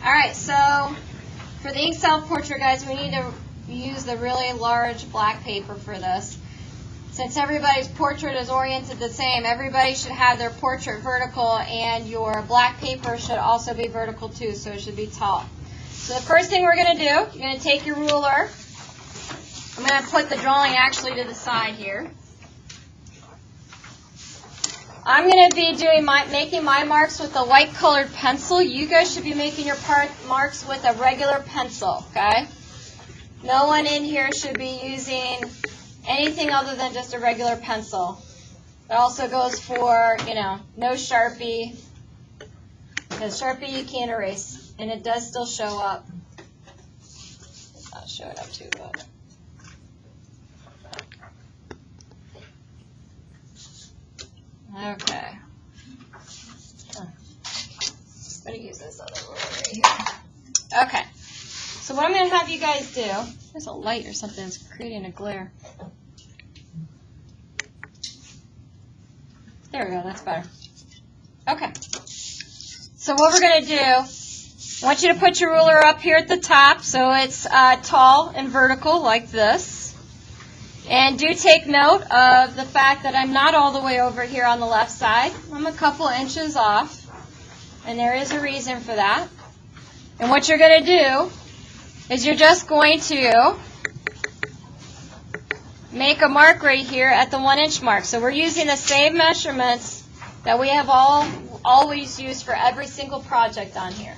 Alright, so for the ink self-portrait, guys, we need to use the really large black paper for this. Since everybody's portrait is oriented the same, everybody should have their portrait vertical, and your black paper should also be vertical too, so it should be tall. So the first thing we're going to do, you're going to take your ruler. I'm going to put the drawing actually to the side here. I'm going to be making my marks with a white colored pencil. You guys should be making your marks with a regular pencil, okay? No one in here should be using anything other than just a regular pencil. It also goes for, no Sharpie, because Sharpie you can't erase, and it does still show up. It's not showing up too good. Okay. I'm going to use this other ruler right here. Okay. So what I'm going to have you guys do, there's a light or something that's creating a glare. There we go, that's better. Okay. So what we're going to do, I want you to put your ruler up here at the top so it's tall and vertical like this. And do take note of the fact that I'm not all the way over here on the left side. I'm a couple inches off, and there is a reason for that. And what you're going to do is you're just going to make a mark right here at the 1-inch mark. So we're using the same measurements that we have always used for every single project on here.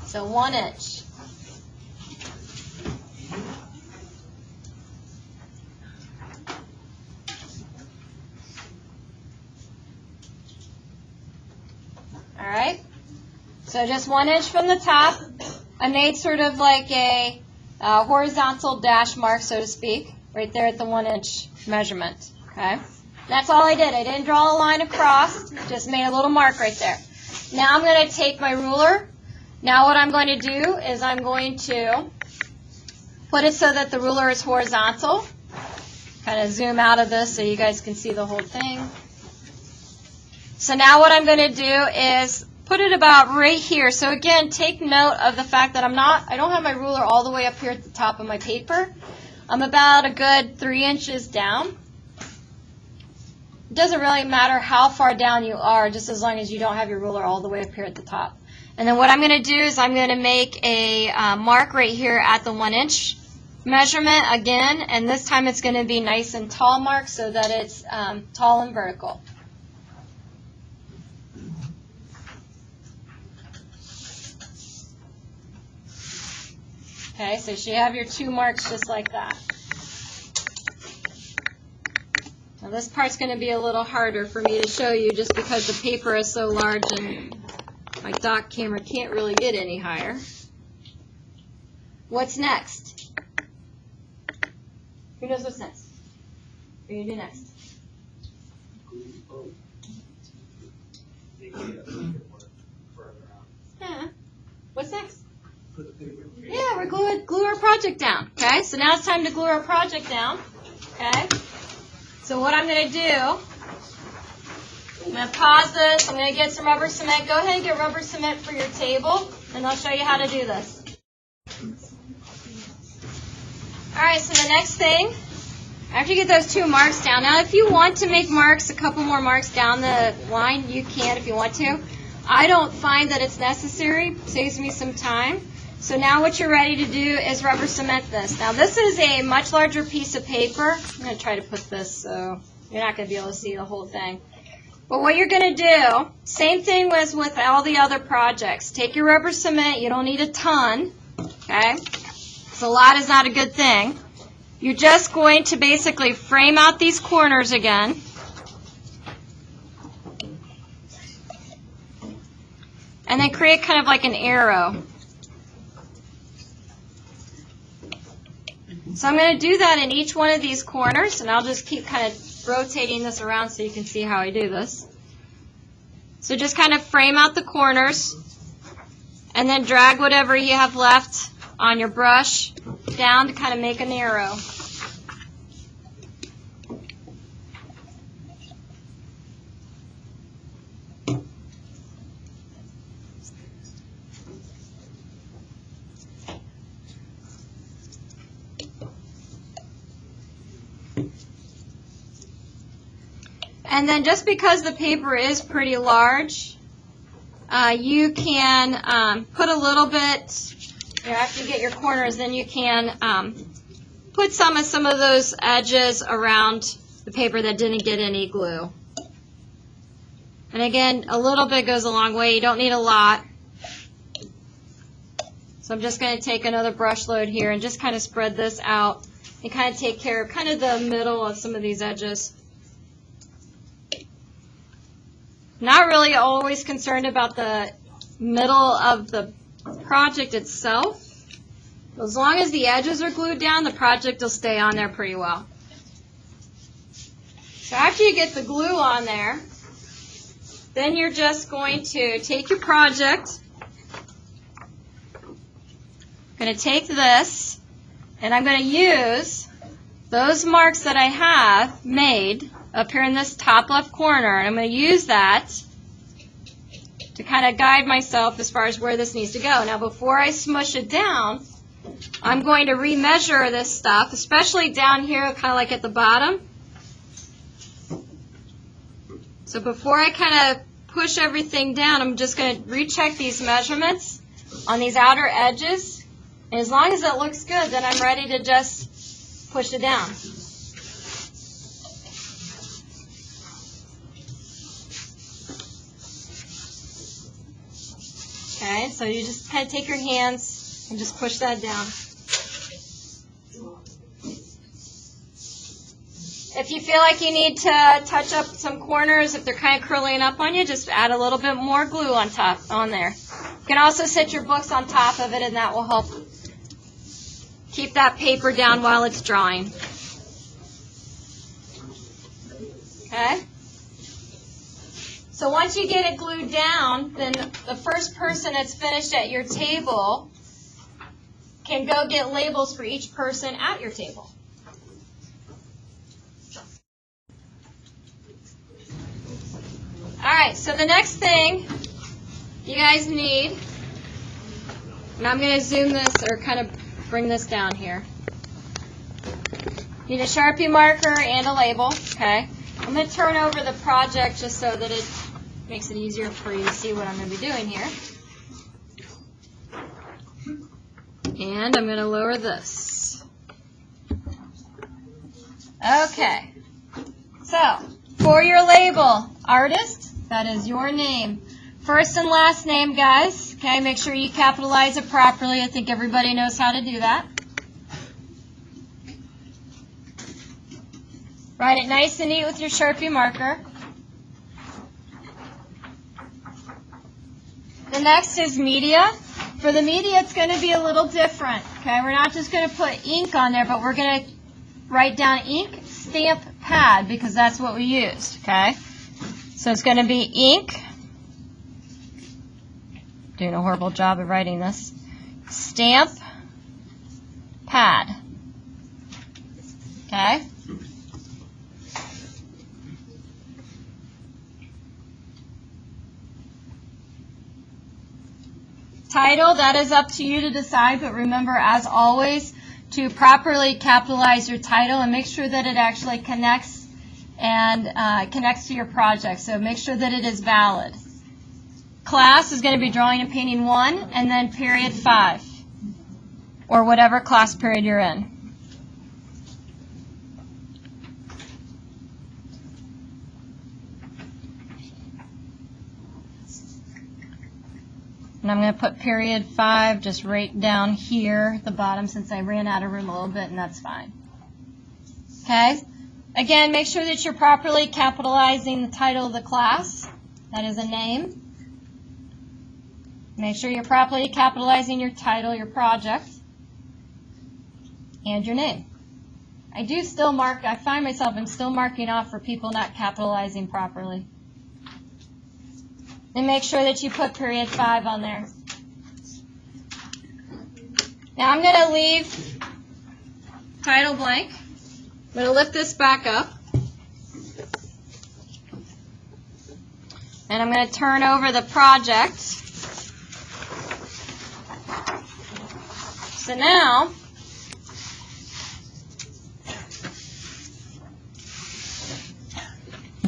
So 1 inch. All right, so just 1 inch from the top. I made sort of like a horizontal dash mark, so to speak, right there at the 1 inch measurement. Okay, that's all I did. I didn't draw a line across, just made a little mark right there. Now I'm going to take my ruler. Now what I'm going to do is I'm going to put it so that the ruler is horizontal. Kind of zoom out of this so you guys can see the whole thing. So now what I'm going to do is put it about right here. So again, take note of the fact that I don't have my ruler all the way up here at the top of my paper. I'm about a good 3 inches down. It doesn't really matter how far down you are, just as long as you don't have your ruler all the way up here at the top. And then what I'm going to do is I'm going to make a mark right here at the 1 inch measurement again, and this time it's going to be nice and tall mark so that it's tall and vertical. Okay, so you have your 2 marks just like that. Now this part's going to be a little harder for me to show you just because the paper is so large and my dock camera can't really get any higher. What's next? Who knows what's next? What are you going to do next? Yeah. What's next? Yeah, we're glue our project down. Okay, so now it's time to glue our project down. Okay, so what I'm going to do, I'm going to pause this. I'm going to get some rubber cement. Go ahead and get rubber cement for your table, and I'll show you how to do this. All right, so the next thing, after you get those 2 marks down, now if you want to make marks, a couple more marks down the line, you can if you want to. I don't find that it's necessary. It saves me some time. So now what you're ready to do is rubber cement this. Now this is a much larger piece of paper. I'm going to try to put this so you're not going to be able to see the whole thing. But what you're going to do, same thing as with all the other projects. Take your rubber cement. You don't need a ton, okay? So a lot is not a good thing. You're just going to basically frame out these corners again. And then create kind of like an arrow. So I'm going to do that in each one of these corners, and I'll just keep kind of rotating this around so you can see how I do this. So just kind of frame out the corners, and then drag whatever you have left on your brush down to kind of make an arrow. And then just because the paper is pretty large, you can put a little bit, after you get your corners, then you can put some of those edges around the paper that didn't get any glue. And again, a little bit goes a long way. You don't need a lot. So I'm just going to take another brush load here and just kind of spread this out and kind of take care of kind of the middle of some of these edges. Not really always concerned about the middle of the project itself. As long as the edges are glued down, the project will stay on there pretty well. So after you get the glue on there, then you're just going to take your project. I'm going to take this, and I'm going to use those marks that I have made up here in this top left corner, and I'm going to use that to kind of guide myself as far as where this needs to go. Now before I smush it down, I'm going to remeasure this stuff, especially down here kind of like at the bottom. So before I kind of push everything down, I'm just going to recheck these measurements on these outer edges. And as long as it looks good, then I'm ready to just push it down. Okay, so you just kind of take your hands and just push that down. If you feel like you need to touch up some corners, if they're kind of curling up on you, just add a little bit more glue on there. You can also sit your books on top of it, and that will help keep that paper down while it's drying. Okay? So once you get it glued down, then the first person that's finished at your table can go get labels for each person at your table. All right, so the next thing you guys need, and I'm going to zoom this or kind of bring this down here. You need a Sharpie marker and a label, okay? I'm going to turn over the project just so that it makes it easier for you to see what I'm going to be doing here. And I'm going to lower this. Okay. So, for your label, artist, that is your name. First and last name, guys. Okay, make sure you capitalize it properly. I think everybody knows how to do that. Write it nice and neat with your Sharpie marker. The next is media. For the media, it's going to be a little different. Okay, we're not just going to put ink on there, but we're going to write down ink, stamp, pad, because that's what we used. Okay, so it's going to be ink. Doing a horrible job of writing this. Stamp, pad. Okay. Title, that is up to you to decide, but remember, as always, to properly capitalize your title and make sure that it actually connects and connects to your project. So make sure that it is valid. Class is going to be drawing and painting 1, and then period 5, or whatever class period you're in. And I'm going to put period 5 just right down here at the bottom since I ran out of room a little bit, and that's fine. Okay? Again, make sure that you're properly capitalizing the title of the class. That is a name. Make sure you're properly capitalizing your title, your project, and your name. I do still mark, I find myself I'm still marking off for people not capitalizing properly. And make sure that you put period 5 on there. Now I'm going to leave title blank. I'm going to lift this back up. And I'm going to turn over the project. So now,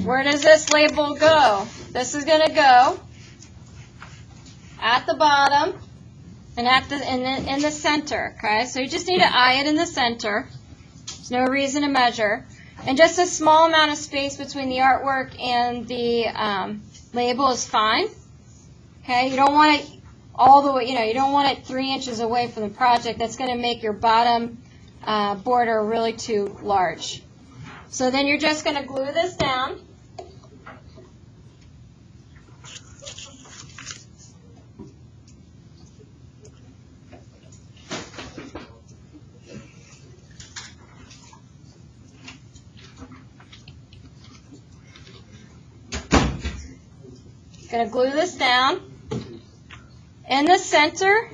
where does this label go? This is going to go at the bottom and at in the center. Okay, so you just need to eye it in the center. There's no reason to measure, and just a small amount of space between the artwork and the label is fine. Okay, you don't want it all the way. You don't want it 3 inches away from the project. That's going to make your bottom border really too large. So then you're just going to glue this down. Going to glue this down in the center,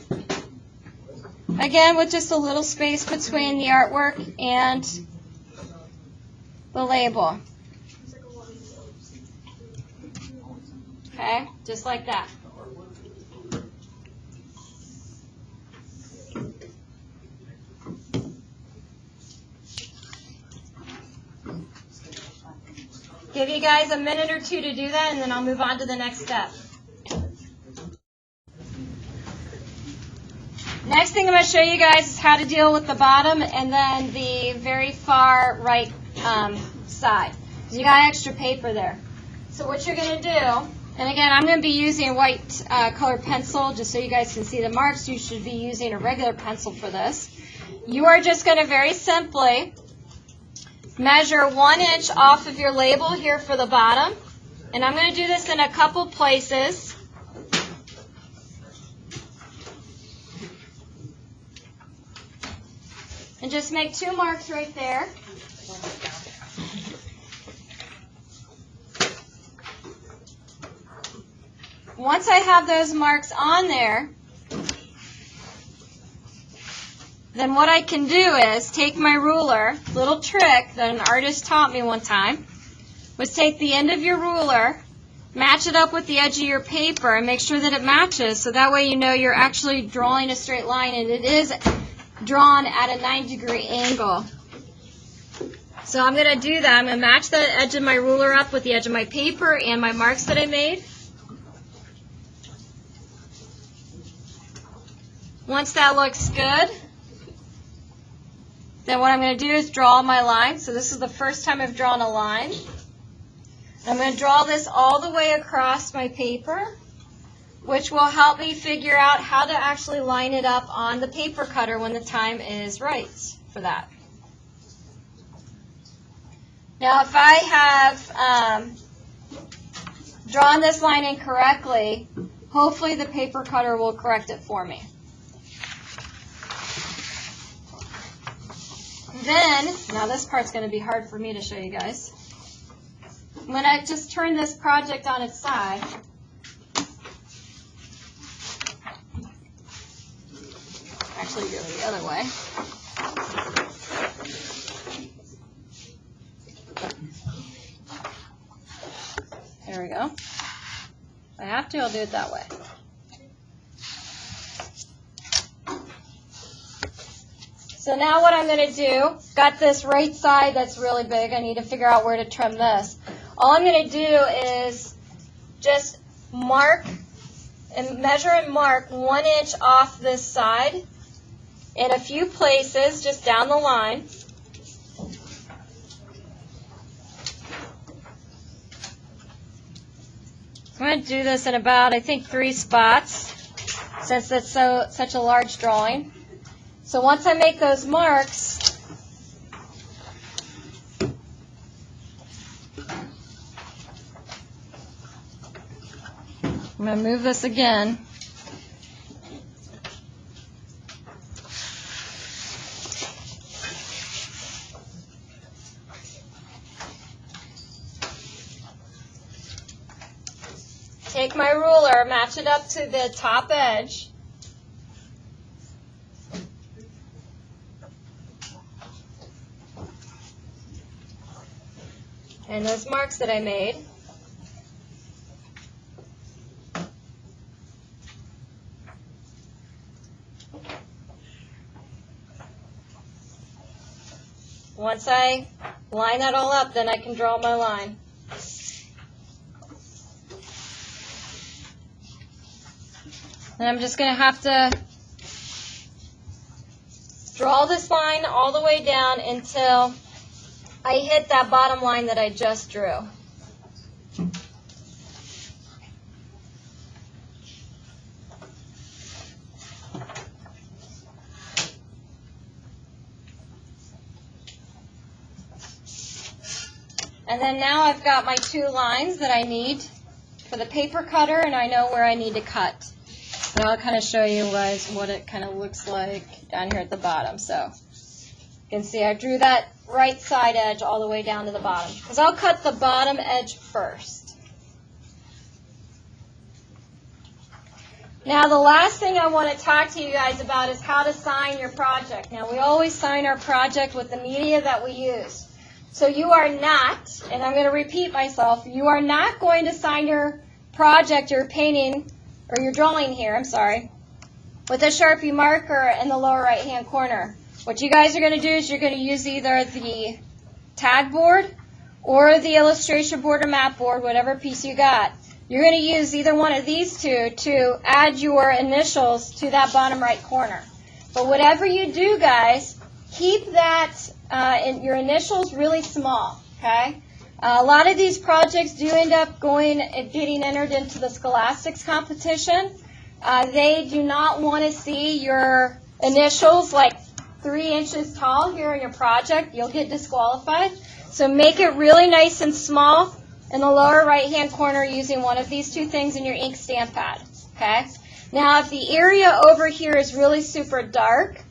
again with just a little space between the artwork and the label. Okay, just like that. Give you guys a minute or two to do that, and then I'll move on to the next step. Next thing I'm going to show you guys is how to deal with the bottom and then the very far right side. You got extra paper there. So what you're going to do, and again, I'm going to be using a white colored pencil just so you guys can see the marks. You should be using a regular pencil for this. You are just going to very simply measure 1 inch off of your label here for the bottom. And I'm going to do this in a couple places. And just make 2 marks right there. Once I have those marks on there, then what I can do is take my ruler. Little trick that an artist taught me one time was take the end of your ruler, match it up with the edge of your paper, and make sure that it matches, so that way you know you're actually drawing a straight line and it is drawn at a 90-degree angle. So I'm going to do that. I'm going to match the edge of my ruler up with the edge of my paper and my marks that I made. Once that looks good, then what I'm going to do is draw my line. So this is the first time I've drawn a line. I'm going to draw this all the way across my paper, which will help me figure out how to actually line it up on the paper cutter when the time is right for that. Now if I have drawn this line incorrectly, hopefully the paper cutter will correct it for me. Then, now this part's going to be hard for me to show you guys. I'm going to just turn this project on its side. Actually go the other way. There we go. If I have to, I'll do it that way. So now what I'm going to do, got this right side that's really big. I need to figure out where to trim this. All I'm going to do is just mark and measure and mark 1 inch off this side in a few places, just down the line. I'm going to do this in about, I think, 3 spots, since it's such a large drawing. So once I make those marks, I'm going to move this again. Take my ruler, match it up to the top edge. And those marks that I made. Once I line that all up, then I can draw my line. And I'm just going to have to draw this line all the way down until I hit that bottom line that I just drew. And then now I've got my 2 lines that I need for the paper cutter, and I know where I need to cut. And I'll kind of show you guys what it kind of looks like down here at the bottom. So you can see I drew that right side edge all the way down to the bottom, because I'll cut the bottom edge first. Now the last thing I want to talk to you guys about is how to sign your project. Now we always sign our project with the media that we use. So you are not, and I'm going to repeat myself, you are not going to sign your project, your painting, or your drawing here, I'm sorry, with a Sharpie marker in the lower right hand corner. What you guys are going to do is you're going to use either the tag board or the illustration board or map board, whatever piece you got. You're going to use either one of these two to add your initials to that bottom right corner. But whatever you do, guys, keep that your initials really small, okay? A lot of these projects do end up getting entered into the Scholastics competition. They do not want to see your initials like 3 inches tall here in your project. You'll get disqualified. So make it really nice and small in the lower right-hand corner using one of these 2 things in your ink stamp pad, okay? Now, if the area over here is really super dark,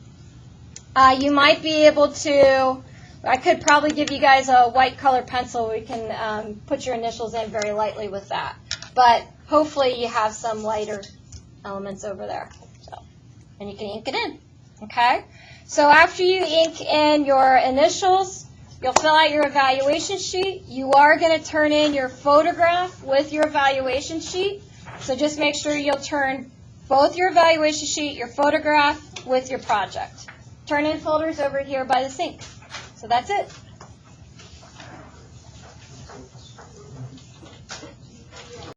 you might be able to, I could probably give you guys a white color pencil. We can put your initials in very lightly with that. But hopefully you have some lighter elements over there. So, and you can ink it in, okay? So after you ink in your initials, you'll fill out your evaluation sheet. You are going to turn in your photograph with your evaluation sheet. So just make sure you'll turn both your evaluation sheet, your photograph with your project. Turn in folders over here by the sink. So that's it.